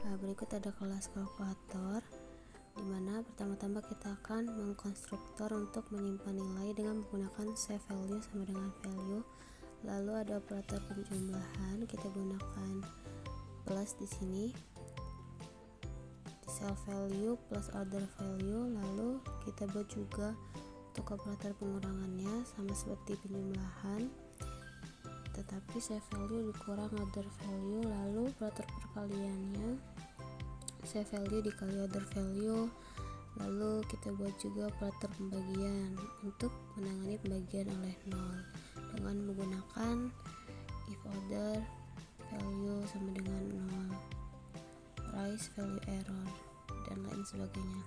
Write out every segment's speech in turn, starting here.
Berikut ada kelas kalkulator, di mana pertama-tama kita akan mengkonstruktor untuk menyimpan nilai dengan menggunakan save value sama dengan value. Lalu ada operator penjumlahan, kita gunakan plus di sini, save value plus order value. Lalu kita buat juga untuk operator pengurangannya sama seperti penjumlahan, tetapi save value dikurang order value. Lalu operator perkaliannya save value dikali order value. Lalu kita buat juga operator pembagian untuk menangani pembagian oleh 0 dengan menggunakan if order value sama dengan 0, rise value error, dan lain sebagainya.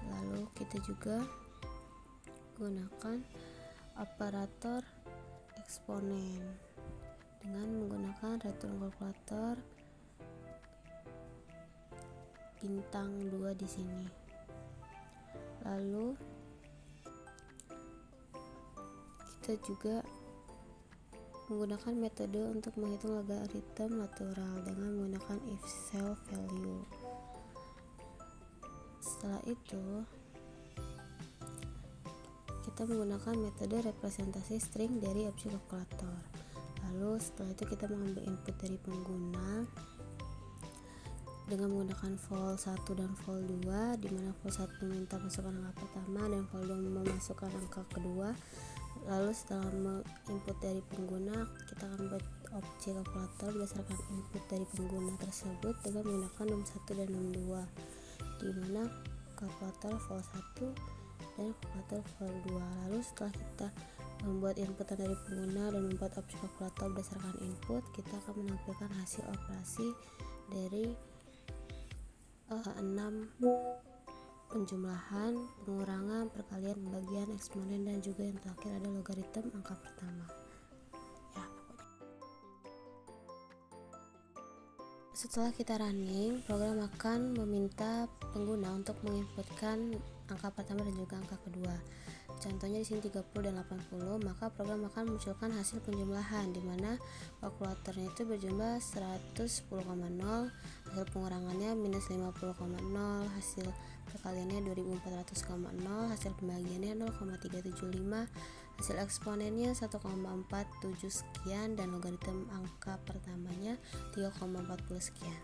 Lalu kita juga gunakan operator eksponen dengan menggunakan return calculator bintang 2 di sini. Lalu kita juga menggunakan metode untuk menghitung logaritma natural dengan menggunakan if save value. Setelah itu kita menggunakan metode representasi string dari objek kalkulator. Lalu setelah itu kita mengambil input dari pengguna dengan menggunakan vol 1 dan vol 2, di mana vol 1 meminta masukkan angka pertama dan vol 2 memasukkan angka kedua. Lalu setelah input dari pengguna, kita akan buat objek kalkulator berdasarkan input dari pengguna tersebut dengan menggunakan num1 dan num2, di mana kalkulator vol 1 dan kalkulator vol 2. Lalu setelah kita membuat inputan dari pengguna dan membuat objek kalkulator berdasarkan input, kita akan menampilkan hasil operasi dari 6 penjumlahan, pengurangan, perkalian, pembagian, eksponen, dan juga yang terakhir ada logaritma angka pertama. Setelah kita running, program akan meminta pengguna untuk menginputkan angka pertama dan juga angka kedua. Contohnya di sini 30 dan 80, maka program akan memunculkan hasil penjumlahan di mana kalkulatornya itu berjumlah 110,0, hasil pengurangannya minus 50,0, hasil perkaliannya 2400,0, hasil pembagiannya 0,375, hasil eksponennya 1,47 sekian, dan logaritma angka pertamanya 3,40 sekian.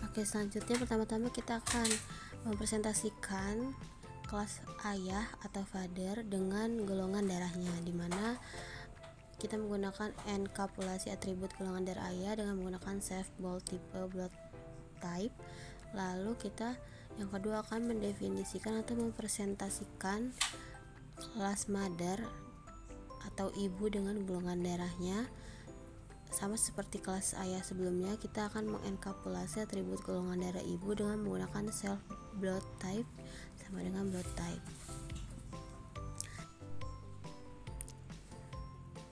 Oke, selanjutnya pertama-tama kita akan mempresentasikan kelas ayah atau father dengan golongan darahnya, di mana kita menggunakan enkapsulasi atribut golongan darah ayah dengan menggunakan save bold tipe blood type. Lalu kita yang kedua akan mendefinisikan atau mempresentasikan kelas mother atau ibu dengan golongan darahnya. Sama seperti kelas ayah sebelumnya, kita akan mengenkapsulasi atribut golongan darah ibu dengan menggunakan self blood type sama dengan blood type.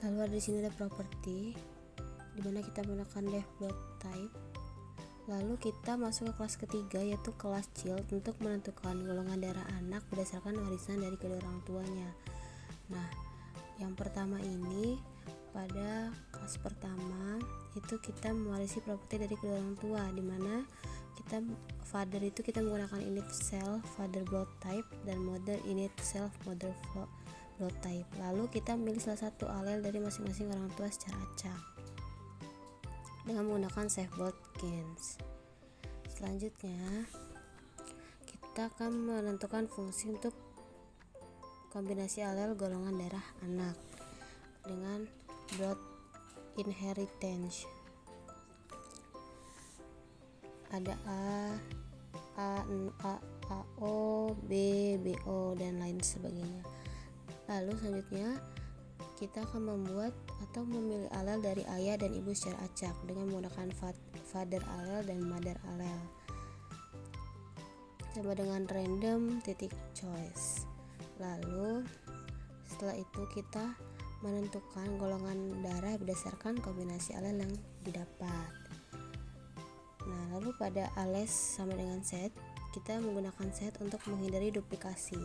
Lalu ada di sini ada properti, di mana kita menggunakan def blood type. Lalu kita masuk ke kelas ketiga, yaitu kelas child, untuk menentukan golongan darah anak berdasarkan warisan dari kedua orang tuanya. Nah, yang pertama ini, pada kelas pertama itu kita mewarisi properti dari kedua orang tua, di mana kita father itu kita menggunakan init self father blood type dan mother init self mother blood type. Lalu kita milih salah satu alel dari masing-masing orang tua secara acak dengan menggunakan save both genes. Selanjutnya kita akan menentukan fungsi untuk kombinasi alel golongan darah anak dengan blood inheritance. Ada AO, B, BO, dan lain sebagainya. Lalu selanjutnya kita akan membuat atau memilih alel dari ayah dan ibu secara acak dengan menggunakan father alel dan mother alel sama dengan random choice. Lalu setelah itu kita menentukan golongan darah berdasarkan kombinasi alel yang didapat. Nah, lalu pada ales sama dengan set, kita menggunakan set untuk menghindari duplikasi.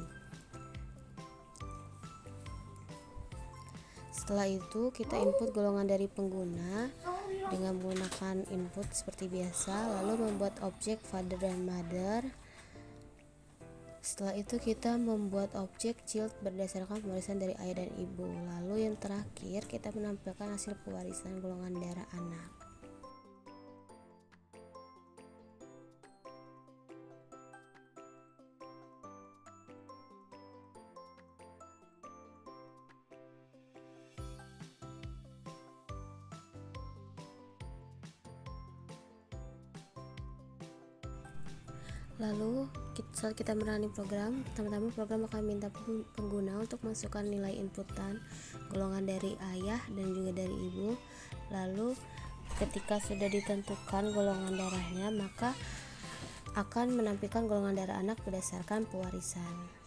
Setelah itu kita input golongan dari pengguna dengan menggunakan input seperti biasa, lalu membuat objek father dan mother. Setelah itu kita membuat objek child berdasarkan pewarisan dari ayah dan ibu. Lalu yang terakhir kita menampilkan hasil pewarisan golongan darah anak. Lalu saat kita merunning program, pertama-tama program akan minta pengguna untuk masukkan nilai inputan golongan dari ayah dan juga dari ibu. Lalu ketika sudah ditentukan golongan darahnya, maka akan menampilkan golongan darah anak berdasarkan pewarisan.